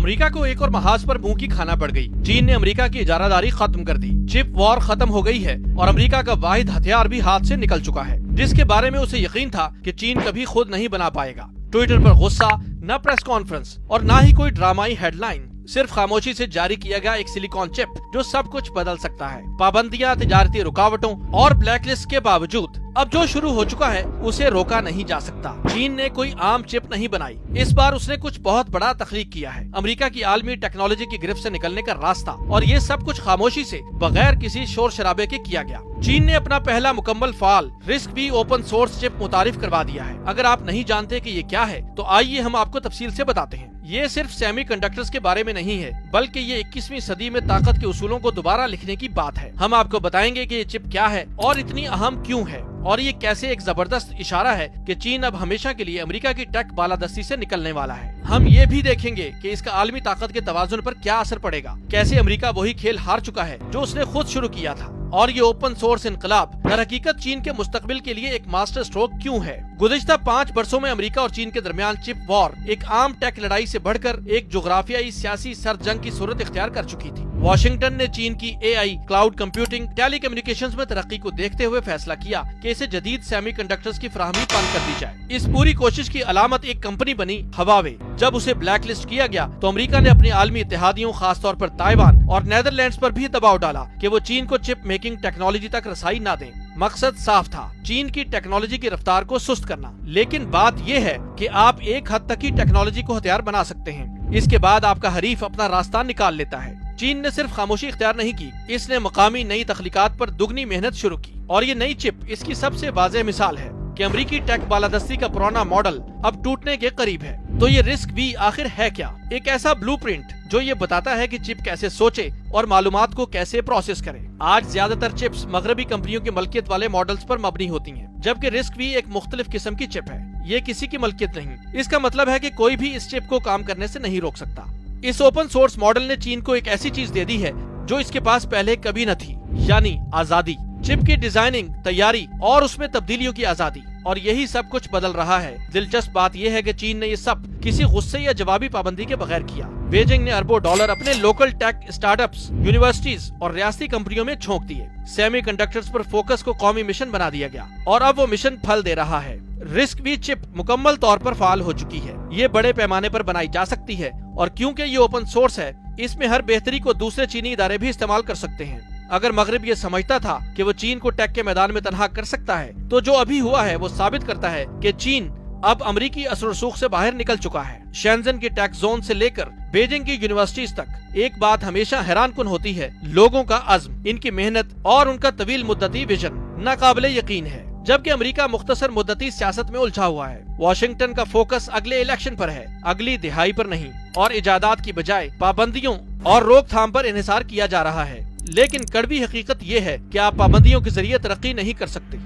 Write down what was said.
America को एक और महाज पर मुंह की खाना पड़ गई। चीन ने अमेरिका की इजारादारी खत्म कर दी। चिप वॉर खत्म हो गई है और अमेरिका का वाहिद हथियार भी हाथ से निकल चुका है, जिसके बारे में उसे यकीन था कि चीन कभी खुद नहीं बना पाएगा। ट्विटर पर गुस्सा, न प्रेस कॉन्फ्रेंस और न ही कोई ड्रामाई हेडलाइन, सिर्फ खामोशी से जारी किया गया एक सिलिकॉन चिप जो सब कुछ बदल सकता है। पाबंदियां, तिजारती रुकावटों और ब्लैकलिस्ट के बावजूद अब जो शुरू हो चुका है उसे रोका नहीं जा सकता। चीन ने कोई आम चिप नहीं बनाई, इस बार उसने कुछ बहुत बड़ा तख्लीक किया है। अमेरिका की आलमी टेक्नोलॉजी की गिरफ्त से निकलने का रास्ता, और ये सब कुछ खामोशी से बगैर किसी शोर शराबे के किया गया। चीन ने अपना पहला मुकम्मल फाल रिस्क-V ओपन सोर्स चिप मुतारिफ करवा दिया है। अगर आप नहीं जानते कि ये क्या है तो आइए हम आपको तफसील से बताते हैं। ये सिर्फ सेमीकंडक्टर्स के बारे में नहीं है, बल्कि ये 21वीं सदी में ताकत के उसूलों को दोबारा लिखने की बात है। हम आपको बताएंगे कि ये चिप क्या है और इतनी अहम क्यों है, और ये कैसे एक जबरदस्त इशारा है कि चीन अब हमेशा के लिए अमेरिका की टेक बालादस्ती से निकलने वाला है। हम ये भी देखेंगे कि इसका आलमी ताकत के तवाजुन पर क्या असर पड़ेगा, कैसे अमेरिका वही खेल हार चुका है जो उसने खुद शुरू किया था, और ये ओपन सोर्स इनकलाब दर हकीकत चीन के मुस्तकबिल के लिए एक मास्टर स्ट्रोक क्यों है। गुज़िश्ता 5 वर्षों में अमेरिका और चीन के दरमियान चिप वॉर एक आम टेक लड़ाई से बढ़कर एक जोग्राफियाई सियासी सर्द जंग की सूरत इख्तियार कर चुकी थी। वाशिंगटन ने चीन की AI, क्लाउड कंप्यूटिंग, टेलीकम्युनिकेशंस में तरक्की को देखते हुए फैसला किया कि इसे जदीद सेमीकंडक्टर्स की फराहमी बंद कर दी जाए। इस पूरी कोशिश की अलामत एक कंपनी बनी, हवावे। जब उसे ब्लैक लिस्ट किया गया तो अमेरिका ने अपने आलमी इत्तेहादियों, खासतौर पर ताइवान और नेदरलैंड्स पर भी दबाव डाला कि वो चीन को चिप मेकिंग टेक्नोलॉजी तक रसाई न दें। मकसद साफ था, चीन की टेक्नोलॉजी की रफ्तार को सुस्त करना। लेकिन बात यह है कि आप एक हद तक ही टेक्नोलॉजी को हथियार बना सकते हैं, इसके बाद आपका हरीफ अपना रास्ता निकाल लेता है। चीन ने सिर्फ खामोशी इख्तियार नहीं की, इसने मकामी नई तख्लीकात पर दुगनी मेहनत शुरू की, और ये नई चिप इसकी सबसे वाज़ेह मिसाल है कि अमेरिकी टेक बालादस्ती का पुराना मॉडल अब टूटने के करीब है। तो ये रिस्क-V आखिर है क्या? एक ऐसा ब्लूप्रिंट जो ये बताता है कि चिप कैसे सोचे और मालूमात को कैसे प्रोसेस करे। आज ज्यादातर चिप्स मगरबी कंपनियों की मलकियत वाले मॉडल्स पर मबनी होती हैं, जबकि रिस्क-V एक मुख्तलिफ किस्म की चिप है। ये किसी की मलकियत नहीं। इसका मतलब है कि कोई भी इस चिप को काम करने से नहीं रोक सकता। इस ओपन सोर्स मॉडल ने चीन को एक ऐसी चीज दे दी है जो इसके पास पहले कभी न थी, यानी आजादी। चिप की डिजाइनिंग, तैयारी और उसमें तब्दीलियों की आजादी, और यही सब कुछ बदल रहा है। दिलचस्प बात यह है कि चीन ने ये सब किसी गुस्से या जवाबी पाबंदी के बगैर किया। बीजिंग ने अरबों डॉलर अपने लोकल टेक स्टार्टअप्स, यूनिवर्सिटीज और रियासती कंपनियों में झोंक दिए। सेमीकंडक्टर्स पर फोकस को कौमी मिशन बना दिया गया, और अब वो मिशन फल दे रहा है। रिस्क-V चिप मुकम्मल तौर पर फाल हो चुकी है। ये बड़े पैमाने पर बनाई जा सकती है, और क्योंकि ये ओपन सोर्स है, इसमें हर बेहतरी को दूसरे चीनी इदारे भी इस्तेमाल कर सकते हैं। अगर मगरिब ये समझता था कि वो चीन को टेक के मैदान में तनहा कर सकता है, तो जो अभी हुआ है वो साबित करता है कि चीन अब अमरीकी असर रसूख से बाहर निकल चुका है। शेंजन की टेक जोन से लेकर बीजिंग की यूनिवर्सिटीज तक एक बात हमेशा हैरान कुन होती है, लोगों का अज़्म, इनकी मेहनत और उनका तवील मुद्दती विजन नाकाबिले यकीन है। जबकि अमेरिका मुख्तसर मुद्दती सियासत में उलझा हुआ है। वाशिंगटन का फोकस अगले इलेक्शन पर है, अगली दिहाई पर नहीं, और इजादात की बजाय पाबंदियों और रोकथाम पर इन्हिसार किया जा रहा है। लेकिन कड़वी हकीकत ये है कि आप पाबंदियों के जरिए तरक्की नहीं कर सकते।